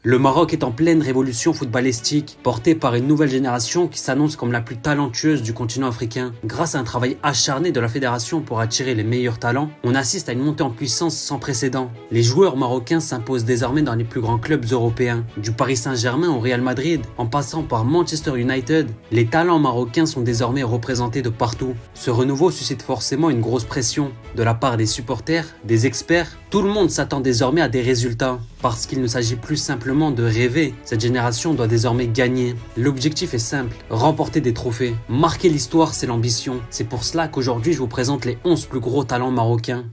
Le Maroc est en pleine révolution footballistique, portée par une nouvelle génération qui s'annonce comme la plus talentueuse du continent africain. Grâce à un travail acharné de la fédération pour attirer les meilleurs talents, on assiste à une montée en puissance sans précédent. Les joueurs marocains s'imposent désormais dans les plus grands clubs européens, du Paris Saint-Germain au Real Madrid, en passant par Manchester United. Les talents marocains sont désormais représentés de partout. Ce renouveau suscite forcément une grosse pression de la part des supporters, des experts. Tout le monde s'attend désormais à des résultats. Parce qu'il ne s'agit plus simplement de rêver, cette génération doit désormais gagner. L'objectif est simple, remporter des trophées. Marquer l'histoire, c'est l'ambition. C'est pour cela qu'aujourd'hui je vous présente les 11 plus gros talents marocains.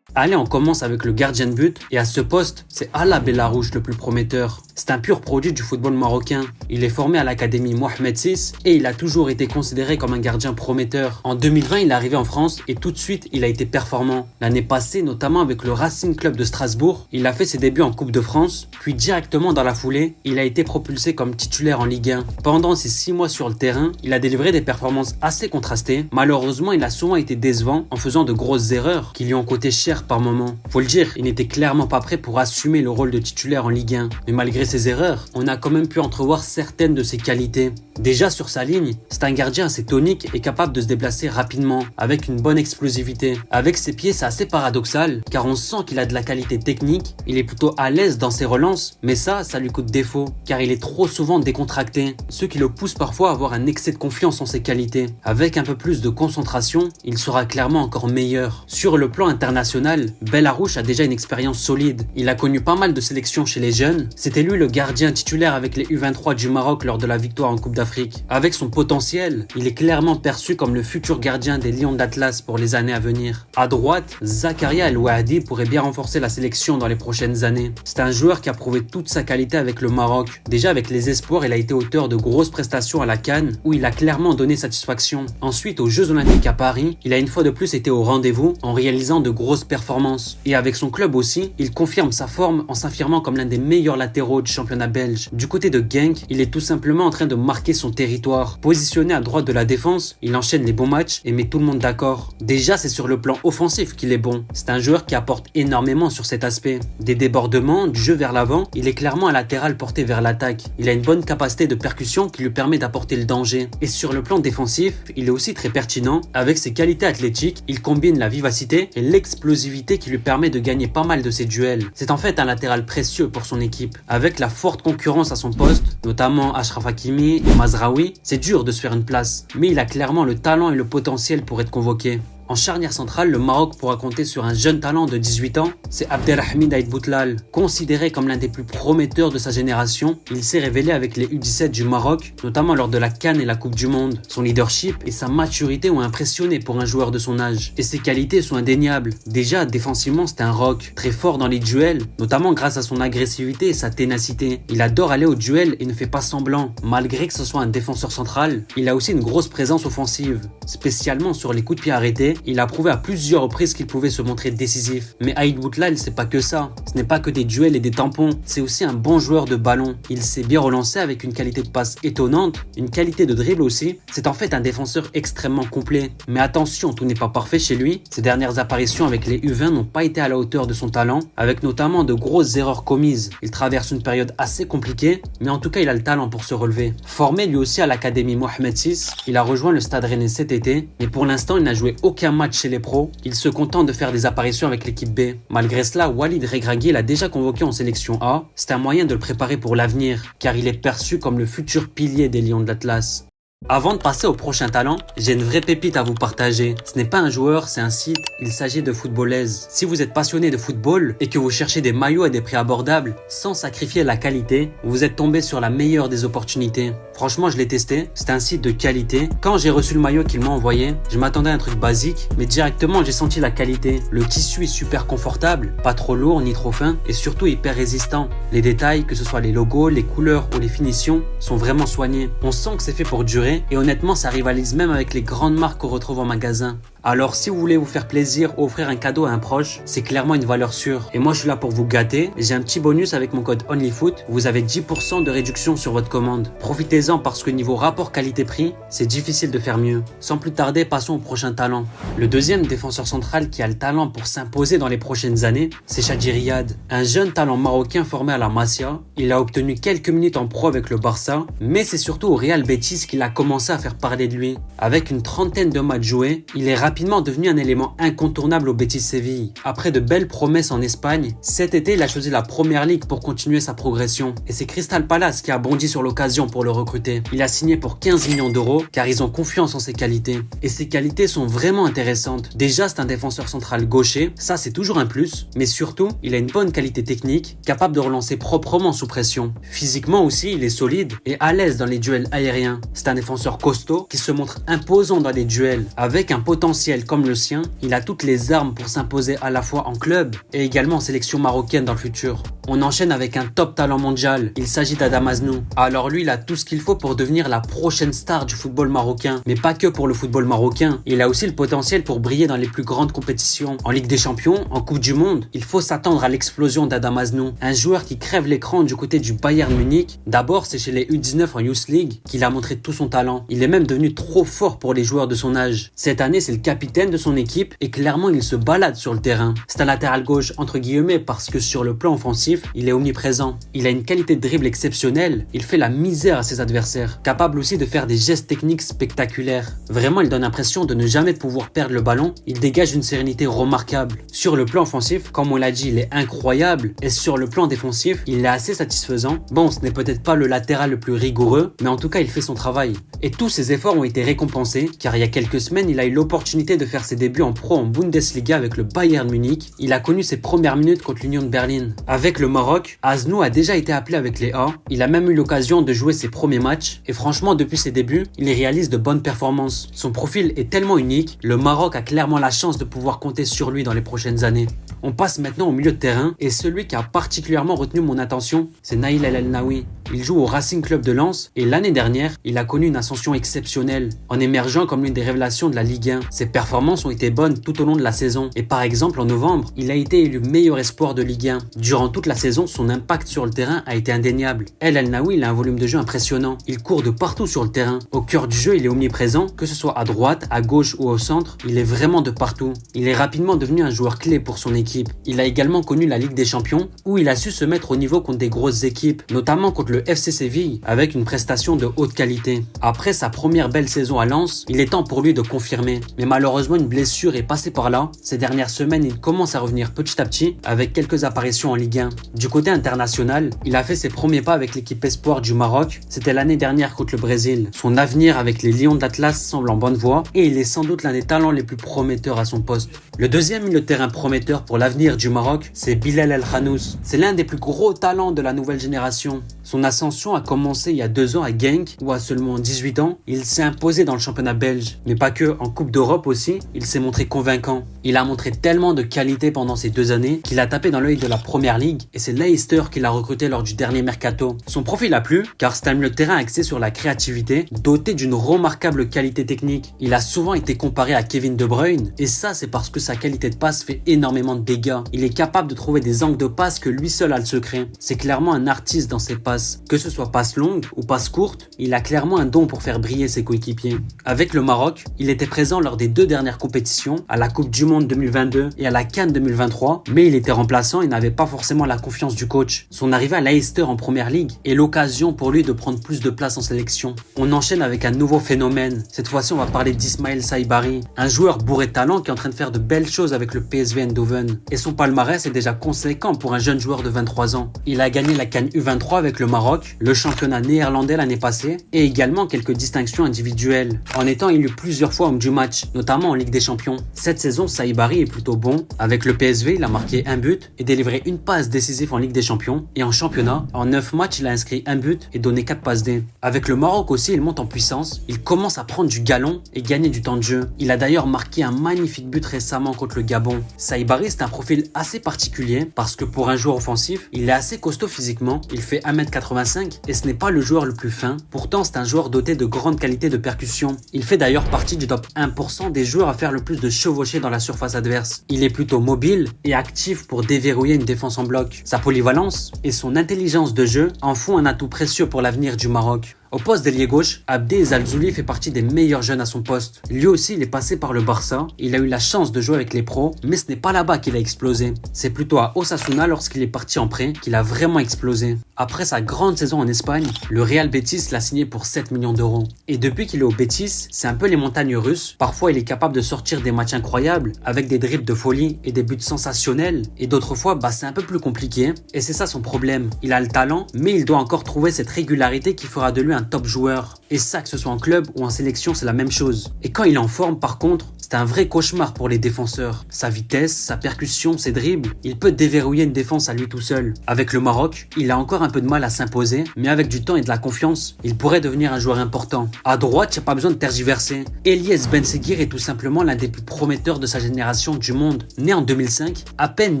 Allez, on commence avec le gardien de but et à ce poste, c'est Alaa Bellarouche le plus prometteur. C'est un pur produit du football marocain. Il est formé à l'académie Mohamed VI et il a toujours été considéré comme un gardien prometteur. En 2020, il est arrivé en France et tout de suite, il a été performant. L'année passée, notamment avec le Racing Club de Strasbourg, il a fait ses débuts en Coupe de France, puis directement dans la foulée, il a été propulsé comme titulaire en Ligue 1. Pendant ses 6 mois sur le terrain, il a délivré des performances assez contrastées. Malheureusement, il a souvent été décevant en faisant de grosses erreurs qui lui ont coûté cher par moment. Faut le dire, il n'était clairement pas prêt pour assumer le rôle de titulaire en Ligue 1. Mais malgré ses erreurs, on a quand même pu entrevoir certaines de ses qualités. Déjà sur sa ligne, c'est un gardien assez tonique et capable de se déplacer rapidement, avec une bonne explosivité. Avec ses pieds, c'est assez paradoxal, car on sent qu'il a de la qualité technique, il est plutôt à l'aise dans ses relances, mais ça lui coûte défaut, car il est trop souvent décontracté, ce qui le pousse parfois à avoir un excès de confiance en ses qualités. Avec un peu plus de concentration, il sera clairement encore meilleur. Sur le plan international, Bellarouche a déjà une expérience solide. Il a connu pas mal de sélections chez les jeunes. C'était lui le gardien titulaire avec les U23 du Maroc lors de la victoire en Coupe d'Afrique. Avec son potentiel, il est clairement perçu comme le futur gardien des Lions d'Atlas pour les années à venir. À droite, Zakaria El Ouahdi pourrait bien renforcer la sélection dans les prochaines années. C'est un joueur qui a prouvé toute sa qualité avec le Maroc. Déjà avec les espoirs, il a été auteur de grosses prestations à la CAN où il a clairement donné satisfaction. Ensuite, aux Jeux Olympiques à Paris, il a une fois de plus été au rendez-vous en réalisant de grosses performances. Et avec son club aussi, il confirme sa forme en s'affirmant comme l'un des meilleurs latéraux du championnat belge. Du côté de Genk, il est tout simplement en train de marquer son territoire. Positionné à droite de la défense, il enchaîne les bons matchs et met tout le monde d'accord. Déjà, c'est sur le plan offensif qu'il est bon. C'est un joueur qui apporte énormément sur cet aspect. Des débordements, du jeu vers l'avant, il est clairement un latéral porté vers l'attaque. Il a une bonne capacité de percussion qui lui permet d'apporter le danger. Et sur le plan défensif, il est aussi très pertinent. Avec ses qualités athlétiques, il combine la vivacité et l'explosivité qui lui permet de gagner pas mal de ses duels. C'est en fait un latéral précieux pour son équipe. Avec la forte concurrence à son poste, notamment Achraf Hakimi et Mazraoui, c'est dur de se faire une place. Mais il a clairement le talent et le potentiel pour être convoqué. En charnière centrale, le Maroc pourra compter sur un jeune talent de 18 ans, c'est Abdelrahmid Aït Boutlal. Considéré comme l'un des plus prometteurs de sa génération, il s'est révélé avec les U17 du Maroc, notamment lors de la CAN et la Coupe du Monde. Son leadership et sa maturité ont impressionné pour un joueur de son âge. Et ses qualités sont indéniables. Déjà, défensivement, c'est un roc, très fort dans les duels, notamment grâce à son agressivité et sa ténacité. Il adore aller au duel et ne fait pas semblant. Malgré que ce soit un défenseur central, il a aussi une grosse présence offensive, spécialement sur les coups de pied arrêtés. Il a prouvé à plusieurs reprises qu'il pouvait se montrer décisif. Mais Aït Boutlal, c'est pas que ça. Ce n'est pas que des duels et des tampons. C'est aussi un bon joueur de ballon. Il s'est bien relancé avec une qualité de passe étonnante, une qualité de dribble aussi. C'est en fait un défenseur extrêmement complet. Mais attention, tout n'est pas parfait chez lui. Ses dernières apparitions avec les U20 n'ont pas été à la hauteur de son talent, avec notamment de grosses erreurs commises. Il traverse une période assez compliquée, mais en tout cas, il a le talent pour se relever. Formé lui aussi à l'académie Mohamed VI, il a rejoint le Stade Rennais cet été, mais pour l'instant, il n'a joué aucun match chez les pros. Il se contente de faire des apparitions avec l'équipe B. Malgré cela, Walid Regragui l'a déjà convoqué en sélection A. C'est un moyen de le préparer pour l'avenir, car il est perçu comme le futur pilier des Lions de l'Atlas. Avant de passer au prochain talent, j'ai une vraie pépite à vous partager. Ce n'est pas un joueur, c'est un site, il s'agit de Footballaise. Si vous êtes passionné de football et que vous cherchez des maillots à des prix abordables sans sacrifier la qualité, vous êtes tombé sur la meilleure des opportunités. Franchement, je l'ai testé, c'est un site de qualité. Quand j'ai reçu le maillot qu'il m'a envoyé, je m'attendais à un truc basique, mais directement j'ai senti la qualité. Le tissu est super confortable, pas trop lourd ni trop fin et surtout hyper résistant. Les détails, que ce soit les logos, les couleurs ou les finitions, sont vraiment soignés. On sent que c'est fait pour durer et honnêtement ça rivalise même avec les grandes marques qu'on retrouve en magasin. Alors si vous voulez vous faire plaisir ou offrir un cadeau à un proche, c'est clairement une valeur sûre. Et moi je suis là pour vous gâter. J'ai un petit bonus avec mon code ONLYFOOT. Vous avez 10% de réduction sur votre commande. Profitez-en parce que niveau rapport qualité-prix, c'est difficile de faire mieux. Sans plus tarder, passons au prochain talent. Le deuxième défenseur central qui a le talent pour s'imposer dans les prochaines années, c'est Chadji Riyad. Un jeune talent marocain formé à la Masia. Il a obtenu quelques minutes en pro avec le Barça, mais c'est surtout au Real Betis qu'il a commencé à faire parler de lui. Avec une trentaine de matchs joués, il est rapidement devenu un élément incontournable au Betis Séville. Après de belles promesses en Espagne, cet été il a choisi la Première Ligue pour continuer sa progression. Et c'est Crystal Palace qui a bondi sur l'occasion pour le recruter. Il a signé pour 15 millions d'euros car ils ont confiance en ses qualités. Et ses qualités sont vraiment intéressantes. Déjà c'est un défenseur central gaucher, ça c'est toujours un plus, mais surtout il a une bonne qualité technique, capable de relancer proprement sous pression. Physiquement aussi il est solide et à l'aise dans les duels aériens. C'est un défenseur costaud qui se montre imposant dans les duels. Avec un potentiel comme le sien, il a toutes les armes pour s'imposer à la fois en club et également en sélection marocaine dans le futur. On enchaîne avec un top talent mondial, il s'agit d'Adam Aznou. Alors lui, il a tout ce qu'il faut pour devenir la prochaine star du football marocain. Mais pas que pour le football marocain, il a aussi le potentiel pour briller dans les plus grandes compétitions. En Ligue des Champions, en Coupe du Monde, il faut s'attendre à l'explosion d'Adam Aznou. Un joueur qui crève l'écran du côté du Bayern Munich. D'abord, c'est chez les U19 en Youth League qu'il a montré tout son talent. Il est même devenu trop fort pour les joueurs de son âge. Cette année, c'est le capitaine de son équipe et clairement, il se balade sur le terrain. C'est un latéral gauche entre guillemets parce que sur le plan offensif, il est omniprésent. Il a une qualité de dribble exceptionnelle, il fait la misère à ses adversaires. Capable aussi de faire des gestes techniques spectaculaires. Vraiment, il donne l'impression de ne jamais pouvoir perdre le ballon, il dégage une sérénité remarquable. Sur le plan offensif, comme on l'a dit, il est incroyable et sur le plan défensif, il est assez satisfaisant. Bon, ce n'est peut-être pas le latéral le plus rigoureux, mais en tout cas, il fait son travail. Et tous ses efforts ont été récompensés, car il y a quelques semaines, il a eu l'opportunité de faire ses débuts en pro en Bundesliga avec le Bayern Munich. Il a connu ses premières minutes contre l'Union de Berlin. Avec le Maroc, Aznou a déjà été appelé avec les A. Il a même eu l'occasion de jouer ses premiers matchs. Et franchement, depuis ses débuts, il réalise de bonnes performances. Son profil est tellement unique, le Maroc a clairement la chance de pouvoir compter sur lui dans les prochaines années. On passe maintenant au milieu de terrain et celui qui a particulièrement retenu mon attention, c'est Naïl El Elnaoui. Il joue au Racing Club de Lens et l'année dernière, il a connu une ascension exceptionnelle en émergeant comme l'une des révélations de la Ligue 1. Ses performances ont été bonnes tout au long de la saison et par exemple en novembre, il a été élu meilleur espoir de Ligue 1. Durant toute la saison, son impact sur le terrain a été indéniable. El Elnaoui, il a un volume de jeu impressionnant. Il court de partout sur le terrain. Au cœur du jeu, il est omniprésent, que ce soit à droite, à gauche ou au centre, il est vraiment de partout. Il est rapidement devenu un joueur clé pour son équipe. Il a également connu la Ligue des Champions où il a su se mettre au niveau contre des grosses équipes, notamment contre le FC Séville avec une prestation de haute qualité. Après sa première belle saison à Lens, il est temps pour lui de confirmer. Mais malheureusement, une blessure est passée par là. Ces dernières semaines, il commence à revenir petit à petit avec quelques apparitions en Ligue 1. Du côté international, il a fait ses premiers pas avec l'équipe espoir du Maroc. C'était l'année dernière contre le Brésil. Son avenir avec les Lions de l'Atlas semble en bonne voie et il est sans doute l'un des talents les plus prometteurs à son poste. Le deuxième milieu de terrain prometteur pour l'avenir du Maroc, c'est Bilal El Khanous. C'est l'un des plus gros talents de la nouvelle génération. Son ascension a commencé il y a 2 ans à Genk, où à seulement 18 ans, il s'est imposé dans le championnat belge. Mais pas que, en Coupe d'Europe aussi, il s'est montré convaincant. Il a montré tellement de qualité pendant ces 2 années qu'il a tapé dans l'œil de la Première Ligue et c'est Leicester qui l'a recruté lors du dernier mercato. Son profil a plu, car c'est un milieu de terrain axé sur la créativité, doté d'une remarquable qualité technique. Il a souvent été comparé à Kevin De Bruyne, et ça c'est parce que sa qualité de passe fait énormément de dégâts. Il est capable de trouver des angles de passe que lui seul a le secret. C'est clairement un artiste dans ses passes. Que ce soit passe longue ou passe courte, il a clairement un don pour faire briller ses coéquipiers. Avec le Maroc, il était présent lors des 2 dernières compétitions, à la Coupe du Monde 2022 et à la CAN 2023, mais il était remplaçant et n'avait pas forcément la confiance du coach. Son arrivée à Leicester en Première Ligue est l'occasion pour lui de prendre plus de place en sélection. On enchaîne avec un nouveau phénomène. Cette fois-ci, on va parler d'Ismaël Saibari, un joueur bourré de talent qui est en train de faire de belles choses avec le PSV Eindhoven. Et son palmarès est déjà conséquent pour un jeune joueur de 23 ans. Il a gagné la CAN U23 avec le Maroc, le championnat néerlandais l'année passée et également quelques distinctions individuelles, en étant élu plusieurs fois homme du match, notamment en Ligue des Champions. Cette saison, Saibari est plutôt bon. Avec le PSV, il a marqué 1 but et délivré une passe décisive en Ligue des Champions. Et en championnat, en 9 matchs, il a inscrit 1 but et donné 4 passes D. Avec le Maroc aussi, il monte en puissance. Il commence à prendre du galon et gagner du temps de jeu. Il a d'ailleurs marqué un magnifique but récemment contre le Gabon. Saibari, c'est un profil assez particulier parce que pour un joueur offensif, il est assez costaud physiquement. Il fait 1m80 1m85 et ce n'est pas le joueur le plus fin. Pourtant, c'est un joueur doté de grandes qualités de percussion. Il fait d'ailleurs partie du top 1% des joueurs à faire le plus de chevauchées dans la surface adverse. Il est plutôt mobile et actif pour déverrouiller une défense en bloc. Sa polyvalence et son intelligence de jeu en font un atout précieux pour l'avenir du Maroc. Au poste d'ailier gauche, Abdé Zalzouli fait partie des meilleurs jeunes à son poste. Lui aussi, il est passé par le Barça. Il a eu la chance de jouer avec les pros, mais ce n'est pas là-bas qu'il a explosé. C'est plutôt à Osasuna, lorsqu'il est parti en prêt, qu'il a vraiment explosé. Après sa grande saison en Espagne, le Real Betis l'a signé pour 7 millions d'euros. Et depuis qu'il est au Betis, c'est un peu les montagnes russes. Parfois, il est capable de sortir des matchs incroyables, avec des dribbles de folie et des buts sensationnels. Et d'autres fois, c'est un peu plus compliqué. Et c'est ça son problème. Il a le talent, mais il doit encore trouver cette régularité qui fera de lui un top joueur. Et ça, que ce soit en club ou en sélection, c'est la même chose. Et quand il est en forme, par contre, c'est un vrai cauchemar pour les défenseurs. Sa vitesse, sa percussion, ses dribbles, il peut déverrouiller une défense à lui tout seul. Avec le Maroc, il a encore un peu de mal à s'imposer, mais avec du temps et de la confiance, il pourrait devenir un joueur important. À droite, il n'y a pas besoin de tergiverser. Eliès Benseghir est tout simplement l'un des plus prometteurs de sa génération du monde. Né en 2005, à peine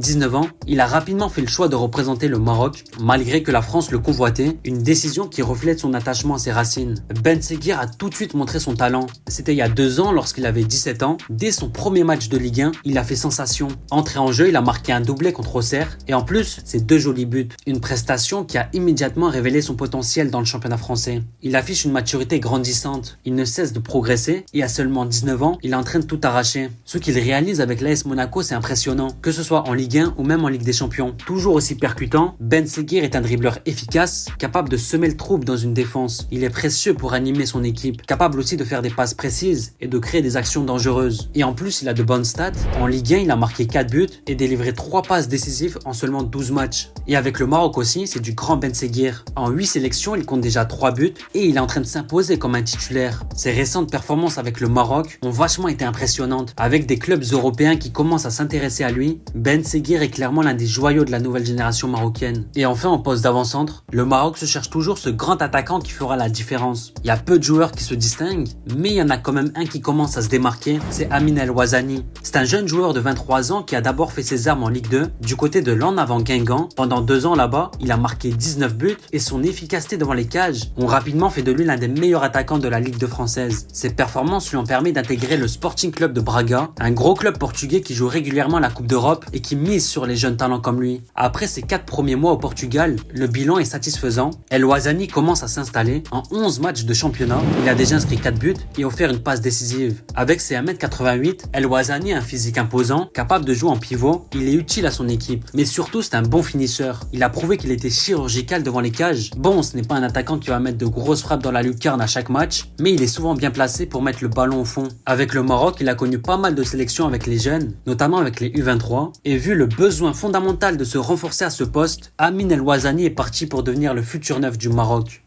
19 ans, il a rapidement fait le choix de représenter le Maroc, malgré que la France le convoitait, une décision qui reflète son attachement à ses racines. Benseghir a tout de suite montré son talent. C'était il y a 2 ans, lorsqu'il avait 17 ans. Dès son premier match de Ligue 1, il a fait sensation. Entré en jeu, il a marqué un doublé contre Auxerre et en plus, c'est 2 jolis buts. Une prestation qui a immédiatement révélé son potentiel dans le championnat français. Il affiche une maturité grandissante. Il ne cesse de progresser et à seulement 19 ans, il est en train de tout arracher. Ce qu'il réalise avec l'AS Monaco, c'est impressionnant. Que ce soit en Ligue 1 ou même en Ligue des Champions. Toujours aussi percutant, Benseghir est un dribbleur efficace, capable de semer le trouble dans une défense. Il est précieux pour animer son équipe, capable aussi de faire des passes précises et de créer des actions dangereuses. Et en plus, il a de bonnes stats. En Ligue 1, il a marqué 4 buts et délivré 3 passes décisives en seulement 12 matchs. Et avec le Maroc aussi, c'est du grand Benseghir. En 8 sélections, il compte déjà 3 buts et il est en train de s'imposer comme un titulaire. Ses récentes performances avec le Maroc ont vachement été impressionnantes. Avec des clubs européens qui commencent à s'intéresser à lui, Benseghir est clairement l'un des joyaux de la nouvelle génération marocaine. Et enfin, en poste d'avant-centre, le Maroc se cherche toujours ce grand attaquant qui fera la différence. Il y a peu de joueurs qui se distinguent, mais il y en a quand même un qui commence à se démarquer, c'est Amine El Ouazzani. C'est un jeune joueur de 23 ans qui a d'abord fait ses armes en Ligue 2 du côté de l'En Avant Guingamp. Pendant 2 ans là-bas, il a marqué 19 buts et son efficacité devant les cages ont rapidement fait de lui l'un des meilleurs attaquants de la Ligue 2 française. Ses performances lui ont permis d'intégrer le Sporting Club de Braga, un gros club portugais qui joue régulièrement la Coupe d'Europe et qui mise sur les jeunes talents comme lui. Après ses 4 premiers mois au Portugal, le bilan est satisfaisant. El Ouazzani commence à s'installer. En 11 matchs de championnat, il a déjà inscrit 4 buts et offert une passe décisive. Avec ses 1m88, El Ouazzani a un physique imposant, capable de jouer en pivot, il est utile à son équipe. Mais surtout, c'est un bon finisseur. Il a prouvé qu'il était chirurgical devant les cages. Bon, ce n'est pas un attaquant qui va mettre de grosses frappes dans la lucarne à chaque match, mais il est souvent bien placé pour mettre le ballon au fond. Avec le Maroc, il a connu pas mal de sélections avec les jeunes, notamment avec les U23, et vu le besoin fondamental de se renforcer à ce poste, Amine El Ouazzani est parti pour devenir le futur neuf du Maroc.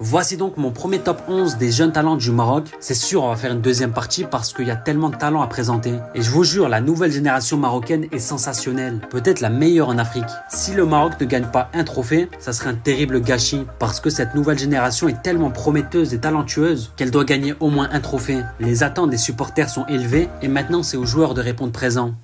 Voici donc mon premier top 11 des jeunes talents du Maroc. C'est sûr, on va faire une deuxième partie parce qu'il y a tellement de talents à présenter. Et je vous jure, la nouvelle génération marocaine est sensationnelle. Peut-être la meilleure en Afrique. Si le Maroc ne gagne pas un trophée, ça serait un terrible gâchis. Parce que cette nouvelle génération est tellement prometteuse et talentueuse qu'elle doit gagner au moins un trophée. Les attentes des supporters sont élevées et maintenant c'est aux joueurs de répondre présent.